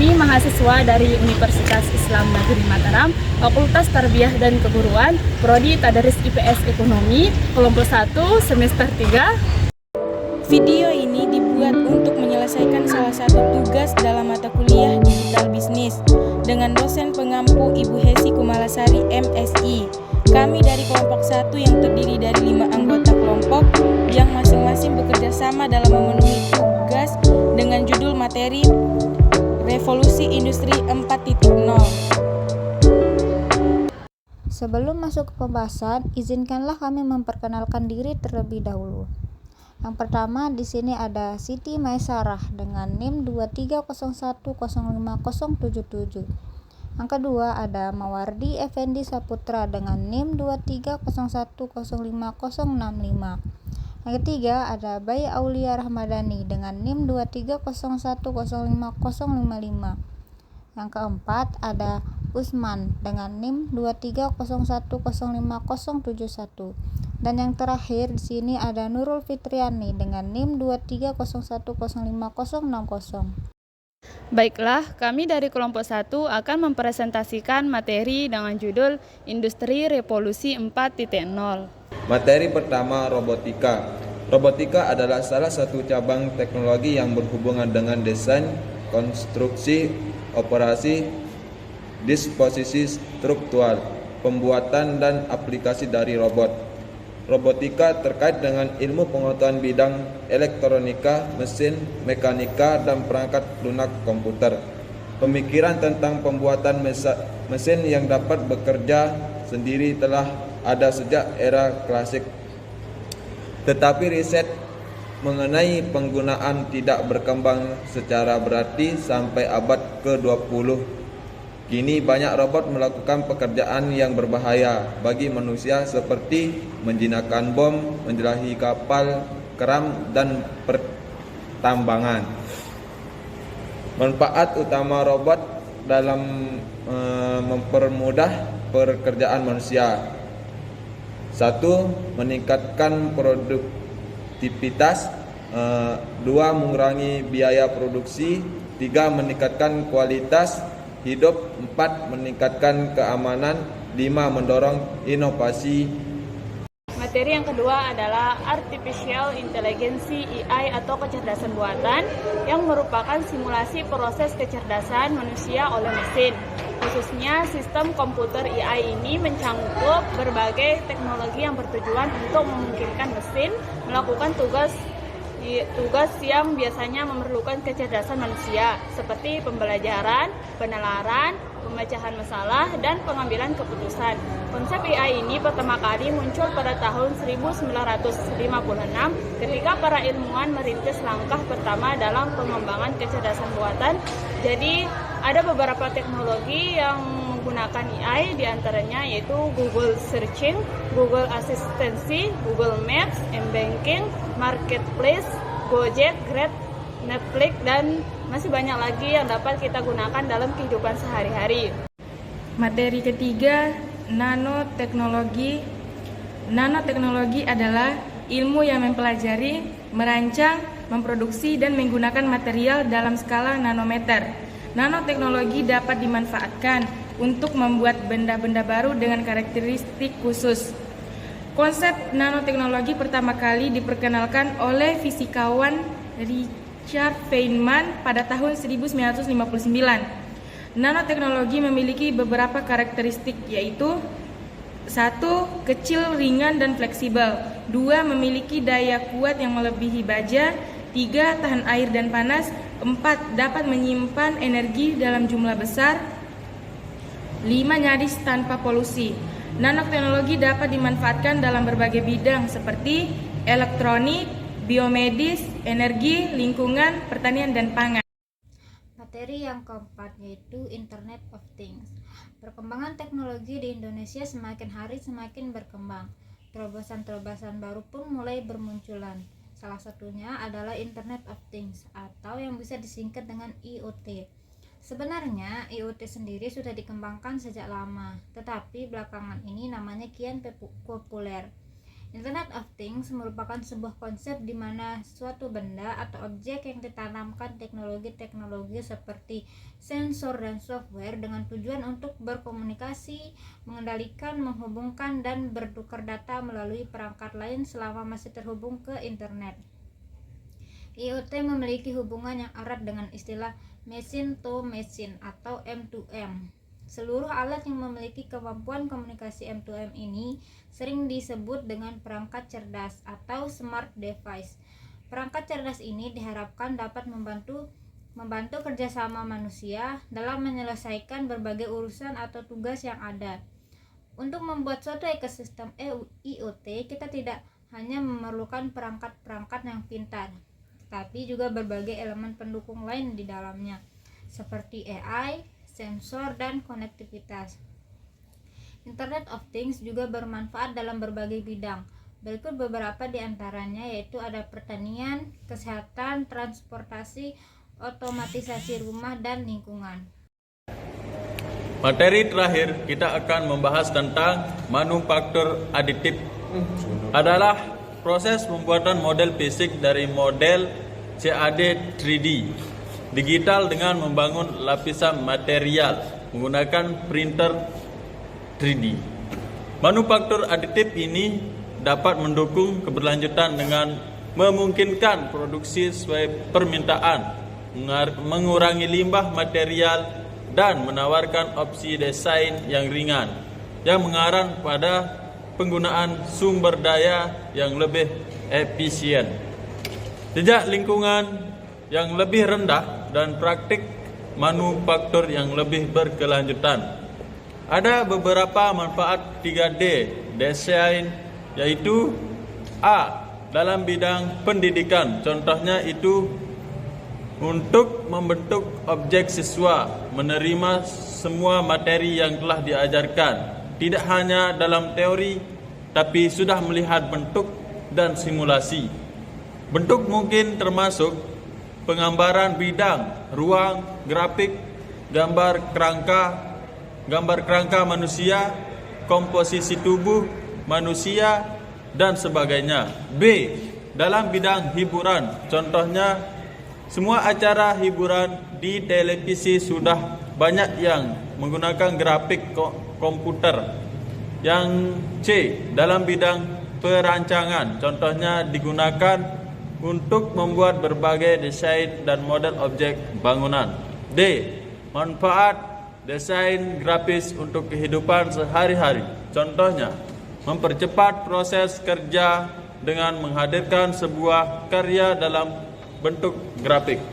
kami mahasiswa dari Universitas Islam Negeri Mataram, Fakultas Tarbiyah dan Keguruan, Prodi Tadaris IPS Ekonomi, kelompok 1, semester 3. Video ini dibuat untuk menyelesaikan salah satu tugas dalam mata kuliah Digital Bisnis dengan dosen pengampu Ibu Hesi Kumalasari MSI. Kami dari kelompok 1 yang terdiri dari 5 anggota kelompok yang masing-masing bekerja sama dalam memenuhi tugas dengan judul materi Revolusi Industri 4.0. Sebelum masuk ke pembahasan, izinkanlah kami memperkenalkan diri terlebih dahulu. Yang pertama, di sini ada Siti Maisarah dengan NIM 230105077. Yang kedua ada Mawardi Effendi Saputra dengan NIM 230105065. Yang ketiga ada Bayi Aulia Rahmadani dengan NIM 230105055. Yang keempat ada Usman dengan NIM 230105071. Dan yang terakhir di sini ada Nurul Fitriani dengan NIM 230105060. Baiklah, kami dari kelompok 1 akan mempresentasikan materi dengan judul Industri Revolusi 4.0. Materi pertama, robotika. Robotika adalah salah satu cabang teknologi yang berhubungan dengan desain, konstruksi, operasi, disposisi struktural, pembuatan dan aplikasi dari robot. Robotika terkait dengan ilmu pengetahuan bidang elektronika, mesin, mekanika, dan perangkat lunak komputer. Pemikiran tentang pembuatan mesin yang dapat bekerja sendiri telah ada sejak era klasik. Tetapi riset mengenai penggunaan tidak berkembang secara berarti sampai abad ke-20. Kini banyak robot melakukan pekerjaan yang berbahaya bagi manusia seperti menjinakkan bom, menjelahi kapal, keram, dan pertambangan. Manfaat utama robot dalam mempermudah pekerjaan manusia. 1. Meningkatkan produktivitas. 2. Mengurangi biaya produksi. 3. Meningkatkan kualitas hidup. 4. Meningkatkan keamanan. 5. Mendorong inovasi. Materi yang kedua adalah Artificial Intelligence AI atau kecerdasan buatan yang merupakan simulasi proses kecerdasan manusia oleh mesin. Khususnya sistem komputer AI ini mencangkup berbagai teknologi yang bertujuan untuk memungkinkan mesin melakukan tugas yang biasanya memerlukan kecerdasan manusia seperti pembelajaran, penalaran, pemecahan masalah, dan pengambilan keputusan. Konsep AI ini pertama kali muncul pada tahun 1956 ketika para ilmuwan merintis langkah pertama dalam pengembangan kecerdasan buatan. Jadi ada beberapa teknologi yang menggunakan AI, diantaranya yaitu Google Searching, Google Asistensi, Google Maps, M-Banking, Marketplace, Gojek, Grab, Netflix, dan masih banyak lagi yang dapat kita gunakan dalam kehidupan sehari-hari. Materi ketiga, nanoteknologi. Nanoteknologi adalah ilmu yang mempelajari, merancang, memproduksi, dan menggunakan material dalam skala nanometer. Nanoteknologi dapat dimanfaatkan untuk membuat benda-benda baru dengan karakteristik khusus. Konsep nanoteknologi pertama kali diperkenalkan oleh fisikawan Richard Feynman pada tahun 1959. Nanoteknologi memiliki beberapa karakteristik, yaitu 1. Kecil, ringan, dan fleksibel. 2. Memiliki daya kuat yang melebihi baja. 3. Tahan air dan panas. 4. Dapat menyimpan energi dalam jumlah besar. 5. Nyaris tanpa polusi. Nanoteknologi dapat dimanfaatkan dalam berbagai bidang seperti elektronik, biomedis, energi, lingkungan, pertanian, dan pangan. Materi yang keempat yaitu Internet of Things. Perkembangan teknologi di Indonesia semakin hari semakin berkembang. Terobosan-terobosan baru pun mulai bermunculan. Salah satunya adalah Internet of Things atau yang bisa disingkat dengan IoT. Sebenarnya IoT sendiri sudah dikembangkan sejak lama, tetapi belakangan ini namanya kian populer. Internet of Things merupakan sebuah konsep di mana suatu benda atau objek yang ditanamkan teknologi-teknologi seperti sensor dan software dengan tujuan untuk berkomunikasi, mengendalikan, menghubungkan, dan bertukar data melalui perangkat lain selama masih terhubung ke internet. IoT memiliki hubungan yang erat dengan istilah machine to machine atau M2M. Seluruh alat yang memiliki kemampuan komunikasi M2M ini sering disebut dengan perangkat cerdas atau smart device. Perangkat cerdas ini diharapkan dapat membantu kerjasama manusia dalam menyelesaikan berbagai urusan atau tugas yang ada. Untuk membuat suatu ekosistem IoT, kita tidak hanya memerlukan perangkat-perangkat yang pintar, tetapi juga berbagai elemen pendukung lain di dalamnya, seperti AI, sensor, dan konektivitas. Internet of Things juga bermanfaat dalam berbagai bidang. Berikut beberapa di antaranya, yaitu ada pertanian, kesehatan, transportasi, otomatisasi rumah, dan lingkungan. Materi terakhir kita akan membahas tentang manufaktur aditif. Adalah proses pembuatan model fisik dari model CAD 3D digital dengan membangun lapisan material menggunakan printer 3D. Manufaktur aditif ini dapat mendukung keberlanjutan dengan memungkinkan produksi sesuai permintaan, mengurangi limbah material, dan menawarkan opsi desain yang ringan yang mengarah pada penggunaan sumber daya yang lebih efisien, jejak lingkungan yang lebih rendah, dan praktik manufaktur yang lebih berkelanjutan. Ada beberapa manfaat 3D desain, yaitu A. Dalam bidang pendidikan, contohnya itu untuk membentuk objek siswa menerima semua materi yang telah diajarkan, tidak hanya dalam teori, tapi sudah melihat bentuk dan simulasi. Bentuk mungkin termasuk penggambaran bidang, ruang, grafik, gambar kerangka manusia, komposisi tubuh manusia, dan sebagainya. B. Dalam bidang hiburan, contohnya semua acara hiburan di televisi sudah banyak yang menggunakan grafik komputer. Yang C. Dalam bidang perancangan, contohnya digunakan untuk membuat berbagai desain dan model objek bangunan. D. Manfaat desain grafis untuk kehidupan sehari-hari, contohnya mempercepat proses kerja dengan menghadirkan sebuah karya dalam bentuk grafik.